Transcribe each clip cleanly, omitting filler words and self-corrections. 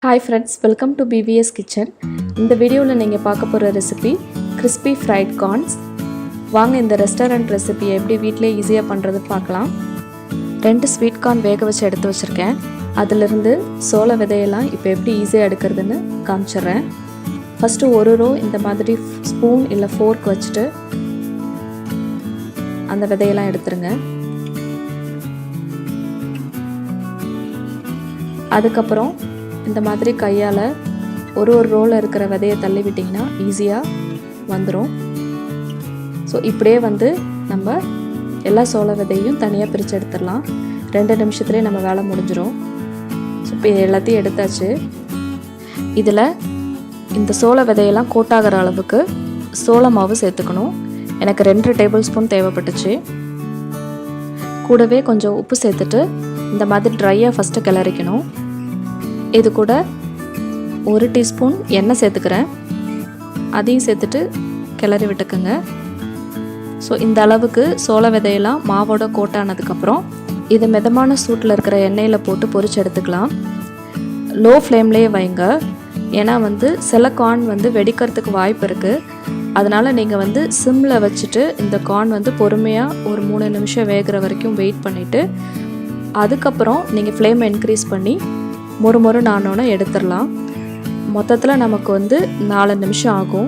Hi friends, welcome to BVS Kitchen. இந்த வீடியோவில் நீங்கள் பார்க்க போகிற ரெசிபி crispy fried corns. வாங்க இந்த ரெஸ்டாரண்ட் ரெசிபி எப்படி வீட்டிலே ஈஸியாக பண்ணுறது பார்க்கலாம். 2 ஸ்வீட் கார்ன் வேக வச்சு எடுத்து வச்சுருக்கேன். அதிலிருந்து சோள விதையெல்லாம் இப்போ எப்படி ஈஸியாக எடுக்கிறதுன்னு காமிச்சிட்றேன். ஃபஸ்ட்டு ஒரு ரோ இந்த மாதிரி ஸ்பூன் இல்லை ஃபோர்க் வச்சுட்டு அந்த விதையெல்லாம் எடுத்துருங்க. அதுக்கப்புறம் இந்த மாதிரி கையால் ஒரு ரோவில் இருக்கிற விதையை தள்ளி விட்டிங்கன்னா ஈஸியாக வந்துடும். ஸோ இப்படியே நம்ம எல்லா சோள விதையும் தனியாக பிரித்து எடுத்துடலாம். 2 நிமிஷத்துலேயே நம்ம வேலை முடிஞ்சிடும். ஸோ இப்போ எல்லாத்தையும் எடுத்தாச்சு. இதில் இந்த சோள விதையெல்லாம் கோட்டாகிற அளவுக்கு சோள மாவு சேர்த்துக்கணும். எனக்கு 2 டேபிள் ஸ்பூன் தேவைப்பட்டுச்சு. கூடவே கொஞ்சம் உப்பு சேர்த்துட்டு இந்த மாதிரி ட்ரையாக ஃபஸ்ட்டு கிளறிக்கணும். இது கூட 1 டீஸ்பூன் எண்ணெய் சேர்த்துக்கிறேன். அதையும் சேர்த்துட்டு கிளறி விட்டுக்குங்க. ஸோ இந்த அளவுக்கு சோள விதையெல்லாம் மாவோட கோட்டானதுக்கப்புறம் இதை மிதமான சூட்டில் இருக்கிற எண்ணெயில் போட்டு பொரிச்சு எடுத்துக்கலாம். லோ ஃப்ளேம்லேயே வைங்க. ஏன்னா சில கார்ன் வெடிக்கிறதுக்கு வாய்ப்பு இருக்குது. அதனால் நீங்கள் சிம்மில் வச்சுட்டு இந்த கார்ன் பொறுமையாக ஒரு 3 நிமிஷம் வேகிற வரைக்கும் வெயிட் பண்ணிவிட்டு அதுக்கப்புறம் நீங்கள் ஃப்ளேமை இன்க்ரீஸ் பண்ணி மொறு நானோன்னு எடுத்துடலாம். மொத்தத்தில் நமக்கு 4 நிமிஷம் ஆகும்.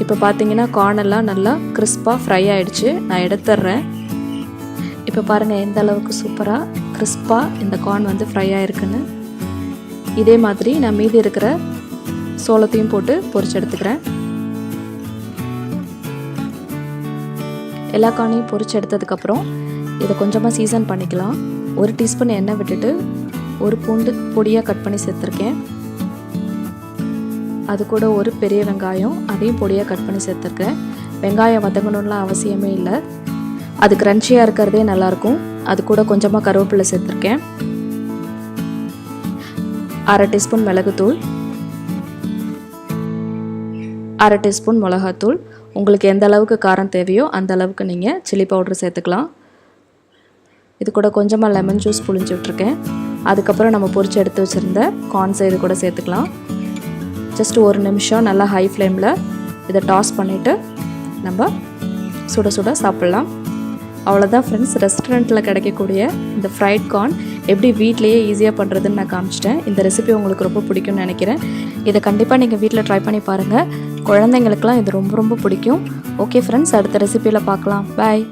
இப்போ பார்த்தீங்கன்னா கார்னெல்லாம் நல்லா கிறிஸ்பாக ஃப்ரை ஆகிடுச்சு. நான் எடுத்துடுறேன். இப்போ பாருங்கள் எந்த அளவுக்கு சூப்பராக கிறிஸ்பாக இந்த கார்ன் ஃப்ரை ஆகிருக்குன்னு. இதே மாதிரி நான் மீதி இருக்கிற சோளத்தையும் போட்டு பொரிச்சு எடுத்துக்கிறேன். எல்லா கார்னையும் பொரிச்சு எடுத்ததுக்கப்புறம் இதை கொஞ்சமாக சீசன் பண்ணிக்கலாம். 1 டீஸ்பூன் எண்ணெய் விட்டுட்டு 1 பூண்டு பொடியாக கட் பண்ணி சேர்த்துருக்கேன். அது கூட 1 பெரிய வெங்காயம், அதையும் பொடியாக கட் பண்ணி சேர்த்துருக்கேன். வெங்காயம் வதங்கணும்லாம் அவசியமே இல்லை. அது க்ரன்ச்சியாக இருக்கிறதே நல்லாயிருக்கும். அது கூட கொஞ்சமாக கருவேப்பிலை சேர்த்துருக்கேன். 1/2 டீஸ்பூன் மிளகுத்தூள், 1/2 டீஸ்பூன் மிளகாத்தூள். உங்களுக்கு எந்த அளவுக்கு காரம் தேவையோ அந்த அளவுக்கு நீங்கள் சில்லி பவுடர் சேர்த்துக்கலாம். இது கூட கொஞ்சமாக லெமன் ஜூஸ் புழிஞ்சு விட்ருக்கேன். அதுக்கப்புறம் நம்ம பொரிச்சு எடுத்து வச்சுருந்த கார்ன்ஸை இது கூட சேர்த்துக்கலாம். ஜஸ்ட் 1 நிமிஷம் நல்லா ஹை ஃப்ளேமில் இதை டாஸ் பண்ணிவிட்டு நம்ம சுட சுட சாப்பிட்லாம். அவ்வளோதான் ஃப்ரெண்ட்ஸ், ரெஸ்டாரண்ட்டில் கிடைக்கக்கூடிய இந்த ஃப்ரைட் கார்ன் எப்படி வீட்லேயே ஈஸியாக பண்ணுறதுன்னு நான் காமிச்சிட்டேன். இந்த ரெசிபி உங்களுக்கு ரொம்ப பிடிக்கும்னு நினைக்கிறேன். இதை கண்டிப்பாக நீங்கள் வீட்டில் ட்ரை பண்ணி பாருங்கள். குழந்தைங்களுக்கெல்லாம் இது ரொம்ப பிடிக்கும். ஓகே ஃப்ரெண்ட்ஸ், அடுத்த ரெசிபியில் பார்க்கலாம். பாய்.